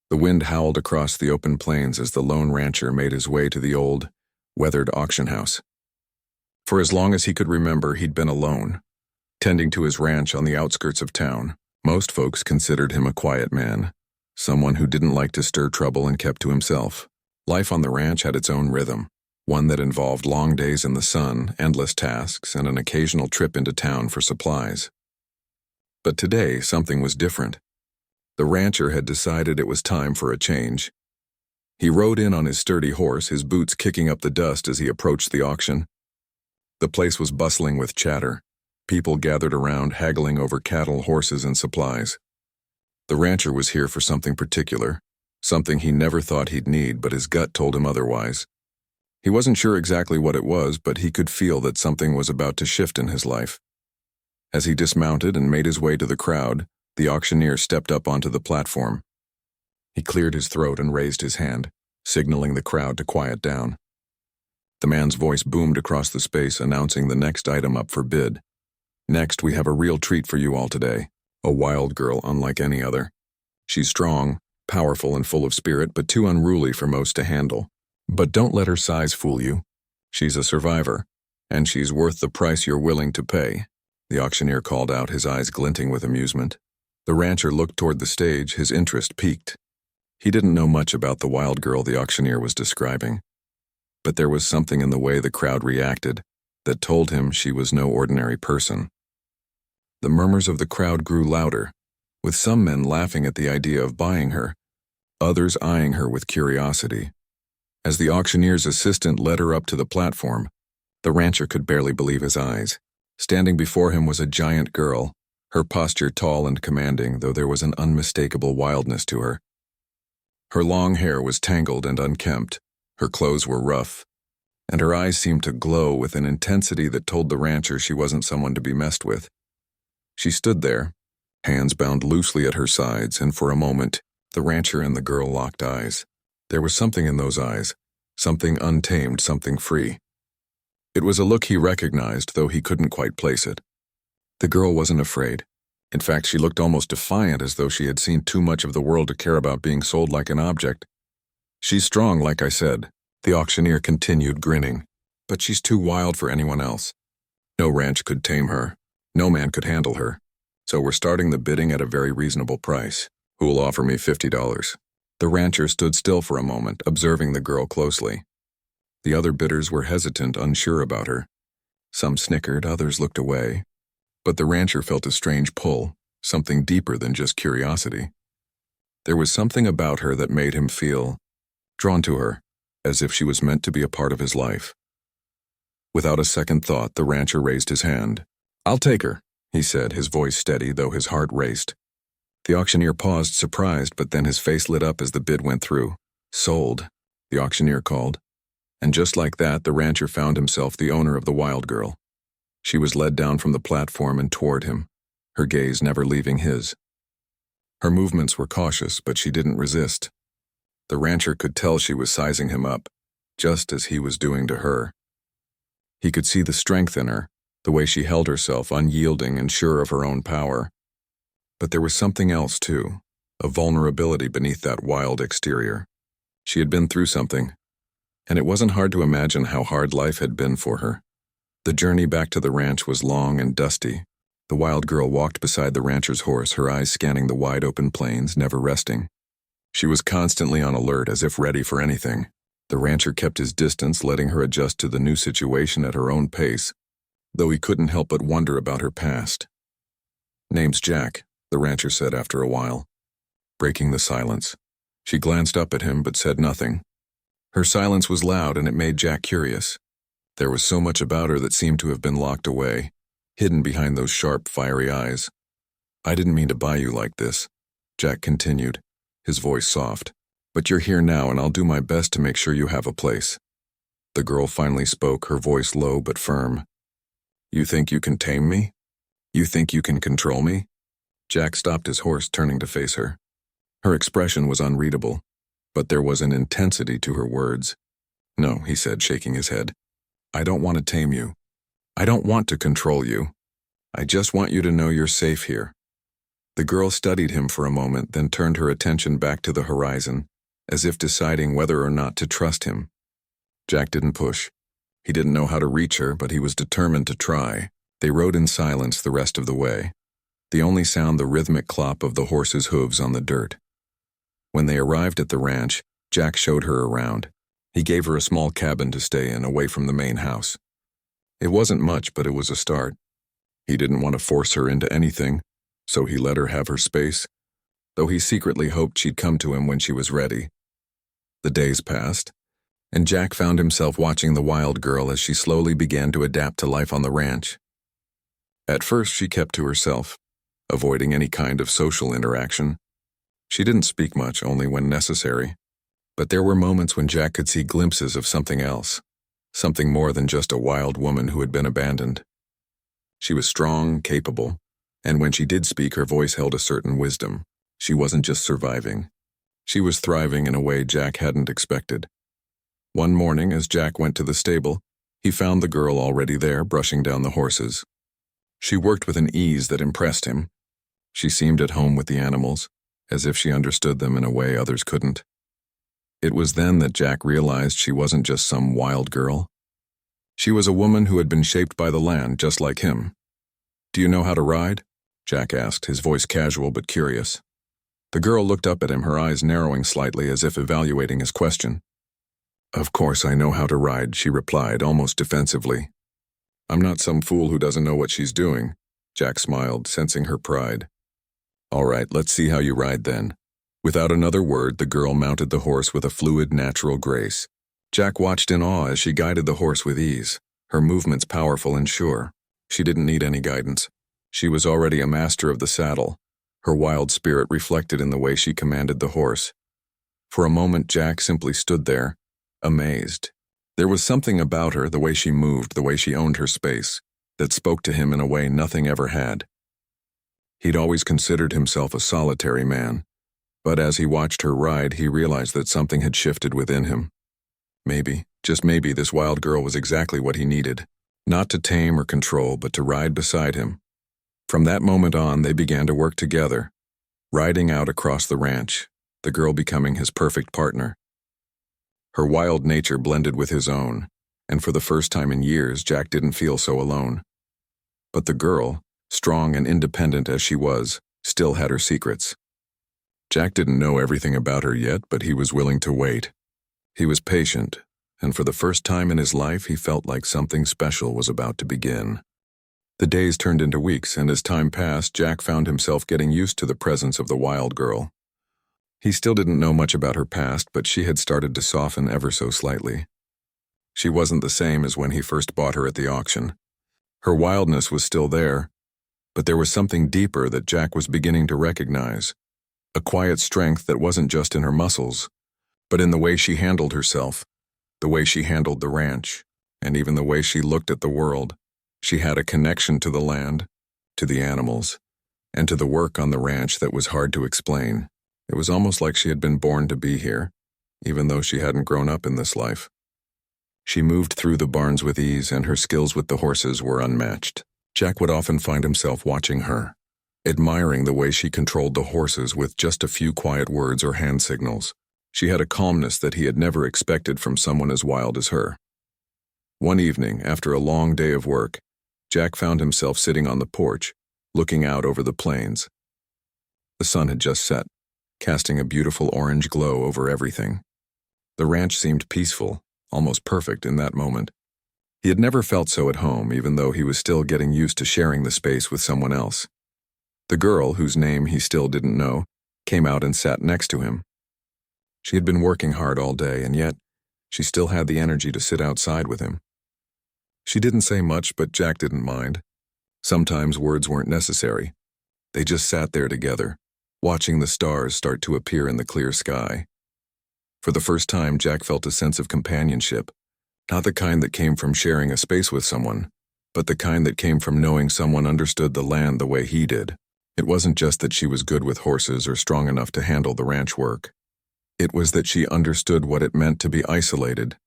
The wind howled across the open plains as the lone rancher made his way to the old, weathered auction house. For as long as he could remember, he'd been alone, tending to his ranch on the outskirts of town. Most folks considered him a quiet man, someone who didn't like to stir trouble and kept to himself. Life on the ranch had its own rhythm, one that involved long days in the sun, endless tasks, and an occasional trip into town for supplies. But today, something was different. The rancher had decided it was time for a change. He rode in on his sturdy horse, his boots kicking up the dust as he approached the auction. The place was bustling with chatter. People gathered around, haggling over cattle, horses, and supplies. The rancher was here for something particular, something he never thought he'd need, but his gut told him otherwise. He wasn't sure exactly what it was, but he could feel that something was about to shift in his life. As he dismounted and made his way to the crowd, the auctioneer stepped up onto the platform. He cleared his throat and raised his hand, signaling the crowd to quiet down. The man's voice boomed across the space, announcing the next item up for bid. Next, we have a real treat for you all today, a wild girl unlike any other. She's strong, powerful, and full of spirit, but too unruly for most to handle. But don't let her size fool you. She's a survivor, and she's worth the price you're willing to pay, the auctioneer called out, his eyes glinting with amusement. The rancher looked toward the stage, his interest piqued. He didn't know much about the wild girl the auctioneer was describing, but there was something in the way the crowd reacted that told him she was no ordinary person. The murmurs of the crowd grew louder, with some men laughing at the idea of buying her, others eyeing her with curiosity. As the auctioneer's assistant led her up to the platform, the rancher could barely believe his eyes. Standing before him was a giant girl, her posture tall and commanding, though there was an unmistakable wildness to her. Her long hair was tangled and unkempt, her clothes were rough, and her eyes seemed to glow with an intensity that told the rancher she wasn't someone to be messed with. She stood there, hands bound loosely at her sides, and for a moment, the rancher and the girl locked eyes. There was something in those eyes, something untamed, something free. It was a look he recognized, though he couldn't quite place it. The girl wasn't afraid. In fact, she looked almost defiant, as though she had seen too much of the world to care about being sold like an object. She's strong, like I said, the auctioneer continued, grinning, but she's too wild for anyone else. No ranch could tame her. No man could handle her. So we're starting the bidding at a very reasonable price. Who'll offer me $50? The rancher stood still for a moment, observing the girl closely. The other bidders were hesitant, unsure about her. Some snickered, others looked away. But the rancher felt a strange pull, something deeper than just curiosity. There was something about her that made him feel drawn to her, as if she was meant to be a part of his life. Without a second thought, the rancher raised his hand. "I'll take her," he said, his voice steady, though his heart raced. The auctioneer paused, surprised, but then his face lit up as the bid went through. "Sold," the auctioneer called. And just like that, the rancher found himself the owner of the wild girl. She was led down from the platform and toward him, her gaze never leaving his. Her movements were cautious, but she didn't resist. The rancher could tell she was sizing him up, just as he was doing to her. He could see the strength in her, the way she held herself, unyielding and sure of her own power. But there was something else, too, a vulnerability beneath that wild exterior. She had been through something, and it wasn't hard to imagine how hard life had been for her. The journey back to the ranch was long and dusty. The wild girl walked beside the rancher's horse, her eyes scanning the wide-open plains, never resting. She was constantly on alert, as if ready for anything. The rancher kept his distance, letting her adjust to the new situation at her own pace, though he couldn't help but wonder about her past. "Name's Jack," the rancher said after a while, breaking the silence. She glanced up at him but said nothing. Her silence was loud, and it made Jack curious. There was so much about her that seemed to have been locked away, hidden behind those sharp, fiery eyes. "I didn't mean to buy you like this," Jack continued, his voice soft. "But you're here now, and I'll do my best to make sure you have a place." The girl finally spoke, her voice low but firm. "You think you can tame me? You think you can control me?" Jack stopped his horse, turning to face her. Her expression was unreadable, but there was an intensity to her words. "No," he said, shaking his head. "I don't want to tame you. I don't want to control you. I just want you to know you're safe here." The girl studied him for a moment, then turned her attention back to the horizon, as if deciding whether or not to trust him. Jack didn't push. He didn't know how to reach her, but he was determined to try. They rode in silence the rest of the way, the only sound the rhythmic clop of the horse's hooves on the dirt. When they arrived at the ranch, Jack showed her around. He gave her a small cabin to stay in, away from the main house. It wasn't much, but it was a start. He didn't want to force her into anything, so he let her have her space, though he secretly hoped she'd come to him when she was ready. The days passed, and Jack found himself watching the wild girl as she slowly began to adapt to life on the ranch. At first, she kept to herself, avoiding any kind of social interaction. She didn't speak much, only when necessary. But there were moments when Jack could see glimpses of something else, something more than just a wild woman who had been abandoned. She was strong, capable, and when she did speak, her voice held a certain wisdom. She wasn't just surviving. She was thriving in a way Jack hadn't expected. One morning, as Jack went to the stable, he found the girl already there, brushing down the horses. She worked with an ease that impressed him. She seemed at home with the animals, as if she understood them in a way others couldn't. It was then that Jack realized she wasn't just some wild girl. She was a woman who had been shaped by the land, just like him. "Do you know how to ride?" Jack asked, his voice casual but curious. The girl looked up at him, her eyes narrowing slightly as if evaluating his question. "Of course I know how to ride," she replied, almost defensively. "I'm not some fool who doesn't know what she's doing." Jack smiled, sensing her pride. "All right, let's see how you ride then." Without another word, the girl mounted the horse with a fluid, natural grace. Jack watched in awe as she guided the horse with ease, her movements powerful and sure. She didn't need any guidance. She was already a master of the saddle, her wild spirit reflected in the way she commanded the horse. For a moment, Jack simply stood there, amazed. There was something about her, the way she moved, the way she owned her space, that spoke to him in a way nothing ever had. He'd always considered himself a solitary man, but as he watched her ride, he realized that something had shifted within him. Maybe, just maybe, this wild girl was exactly what he needed, not to tame or control, but to ride beside him. From that moment on, they began to work together, riding out across the ranch, the girl becoming his perfect partner. Her wild nature blended with his own, and for the first time in years, Jack didn't feel so alone. But the girl, strong and independent as she was, still had her secrets. Jack didn't know everything about her yet, but he was willing to wait. He was patient, and for the first time in his life, he felt like something special was about to begin. The days turned into weeks, and as time passed, Jack found himself getting used to the presence of the wild girl. He still didn't know much about her past, but she had started to soften ever so slightly. She wasn't the same as when he first bought her at the auction. Her wildness was still there, but there was something deeper that Jack was beginning to recognize. A quiet strength that wasn't just in her muscles, but in the way she handled herself, the way she handled the ranch, and even the way she looked at the world. She had a connection to the land, to the animals, and to the work on the ranch that was hard to explain. It was almost like she had been born to be here, even though she hadn't grown up in this life. She moved through the barns with ease, and her skills with the horses were unmatched. Jack would often find himself watching her, admiring the way she controlled the horses with just a few quiet words or hand signals. She had a calmness that he had never expected from someone as wild as her. One evening, after a long day of work, Jack found himself sitting on the porch, looking out over the plains. The sun had just set, casting a beautiful orange glow over everything. The ranch seemed peaceful, almost perfect in that moment. He had never felt so at home, even though he was still getting used to sharing the space with someone else. The girl, whose name he still didn't know, came out and sat next to him. She had been working hard all day, and yet she still had the energy to sit outside with him. She didn't say much, but Jack didn't mind. Sometimes words weren't necessary. They just sat there together, watching the stars start to appear in the clear sky. For the first time, Jack felt a sense of companionship, not the kind that came from sharing a space with someone, but the kind that came from knowing someone understood the land the way he did. It wasn't just that she was good with horses or strong enough to handle the ranch work. It was that she understood what it meant to be isolated,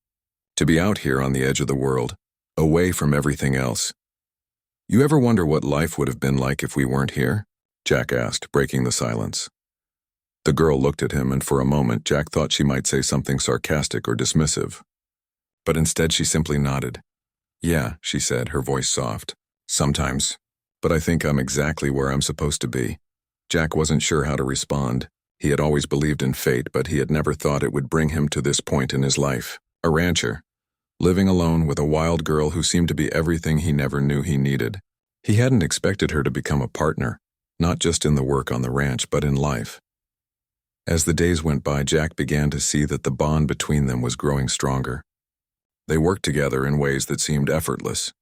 to be out here on the edge of the world, away from everything else. You ever wonder what life would have been like if we weren't here? Jack asked, breaking the silence. The girl looked at him, and for a moment Jack thought she might say something sarcastic or dismissive. But instead she simply nodded. "Yeah," she said, her voice soft. "Sometimes. But I think I'm exactly where I'm supposed to be." Jack wasn't sure how to respond. He had always believed in fate, but he had never thought it would bring him to this point in his life. A rancher, living alone with a wild girl who seemed to be everything he never knew he needed. He hadn't expected her to become a partner, not just in the work on the ranch, but in life. As the days went by, Jack began to see that the bond between them was growing stronger. They worked together in ways that seemed effortless.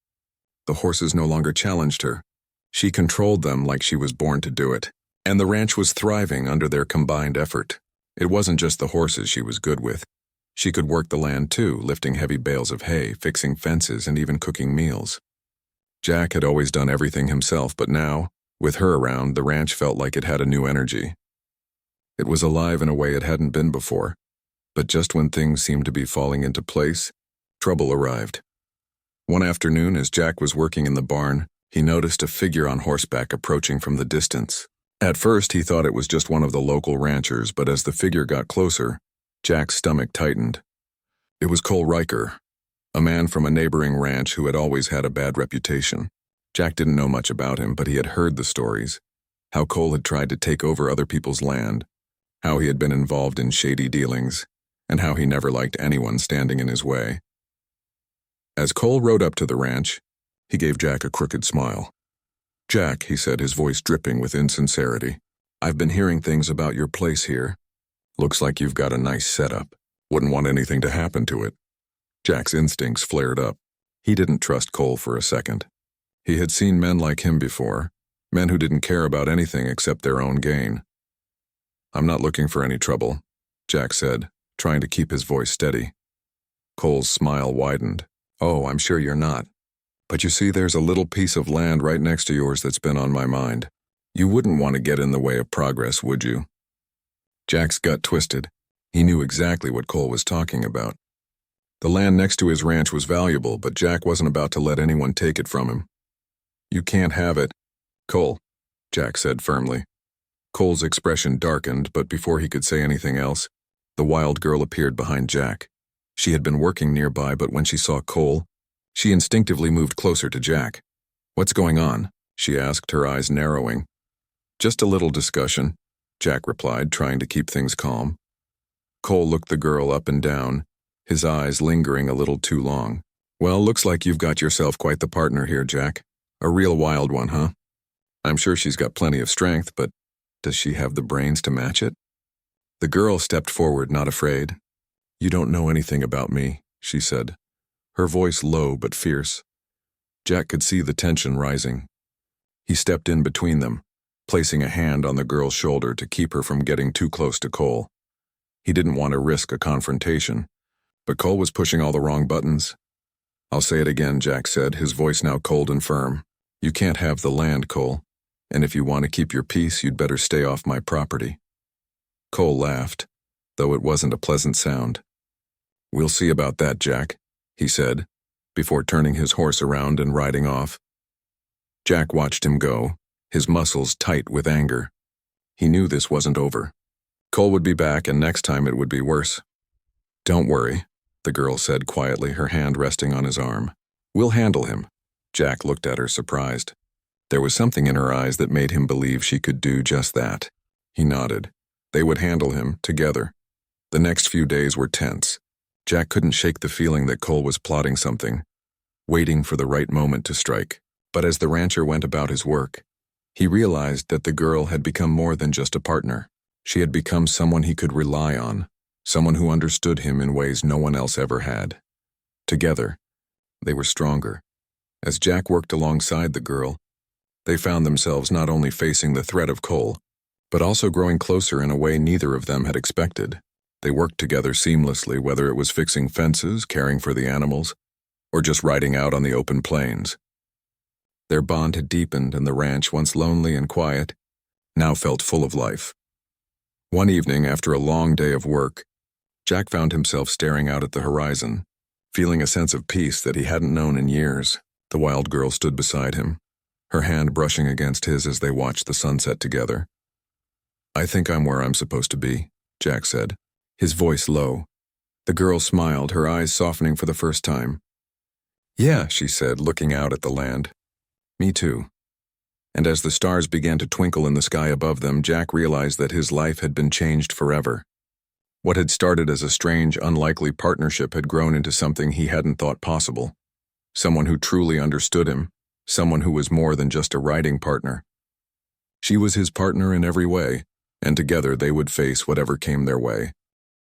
The horses no longer challenged her. She controlled them like she was born to do it. And the ranch was thriving under their combined effort. It wasn't just the horses she was good with. She could work the land too, lifting heavy bales of hay, fixing fences, and even cooking meals. Jack had always done everything himself, but now, with her around, the ranch felt like it had a new energy. It was alive in a way it hadn't been before. But just when things seemed to be falling into place, trouble arrived. One afternoon, as Jack was working in the barn, he noticed a figure on horseback approaching from the distance. At first, he thought it was just one of the local ranchers, but as the figure got closer, Jack's stomach tightened. It was Cole Riker, a man from a neighboring ranch who had always had a bad reputation. Jack didn't know much about him, but he had heard the stories. How Cole had tried to take over other people's land, how he had been involved in shady dealings, and how he never liked anyone standing in his way. As Cole rode up to the ranch, he gave Jack a crooked smile. "Jack," he said, his voice dripping with insincerity, "I've been hearing things about your place here. Looks like you've got a nice setup. Wouldn't want anything to happen to it." Jack's instincts flared up. He didn't trust Cole for a second. He had seen men like him before, men who didn't care about anything except their own gain. "I'm not looking for any trouble," Jack said, trying to keep his voice steady. Cole's smile widened. "Oh, I'm sure you're not. But you see, there's a little piece of land right next to yours that's been on my mind. You wouldn't want to get in the way of progress, would you?" Jack's gut twisted. He knew exactly what Cole was talking about. The land next to his ranch was valuable, but Jack wasn't about to let anyone take it from him. "You can't have it, Cole," Jack said firmly. Cole's expression darkened, but before he could say anything else, the wild girl appeared behind Jack. She had been working nearby, but when she saw Cole, she instinctively moved closer to Jack. "What's going on?" she asked, her eyes narrowing. "Just a little discussion," Jack replied, trying to keep things calm. Cole looked the girl up and down, his eyes lingering a little too long. "Well, looks like you've got yourself quite the partner here, Jack. A real wild one, huh? I'm sure she's got plenty of strength, but does she have the brains to match it?" The girl stepped forward, not afraid. "You don't know anything about me," she said, her voice low but fierce. Jack could see the tension rising. He stepped in between them, placing a hand on the girl's shoulder to keep her from getting too close to Cole. He didn't want to risk a confrontation, but Cole was pushing all the wrong buttons. "I'll say it again," Jack said, his voice now cold and firm. "You can't have the land, Cole, and if you want to keep your peace, you'd better stay off my property." Cole laughed, though it wasn't a pleasant sound. "We'll see about that, Jack," he said, before turning his horse around and riding off. Jack watched him go, his muscles tight with anger. He knew this wasn't over. Cole would be back, and next time it would be worse. "Don't worry," the girl said quietly, her hand resting on his arm. "We'll handle him." Jack looked at her, surprised. There was something in her eyes that made him believe she could do just that. He nodded. They would handle him, together. The next few days were tense. Jack couldn't shake the feeling that Cole was plotting something, waiting for the right moment to strike. But as the rancher went about his work, he realized that the girl had become more than just a partner. She had become someone he could rely on, someone who understood him in ways no one else ever had. Together, they were stronger. As Jack worked alongside the girl, they found themselves not only facing the threat of Cole, but also growing closer in a way neither of them had expected. They worked together seamlessly, whether it was fixing fences, caring for the animals, or just riding out on the open plains. Their bond had deepened, and the ranch, once lonely and quiet, now felt full of life. One evening, after a long day of work, Jack found himself staring out at the horizon, feeling a sense of peace that he hadn't known in years. The wild girl stood beside him, her hand brushing against his as they watched the sunset together. "I think I'm where I'm supposed to be," Jack said, his voice low. The girl smiled, her eyes softening for the first time. "Yeah," she said, looking out at the land. "Me too." And as the stars began to twinkle in the sky above them, Jack realized that his life had been changed forever. What had started as a strange, unlikely partnership had grown into something he hadn't thought possible. Someone who truly understood him, someone who was more than just a riding partner. She was his partner in every way, and together they would face whatever came their way.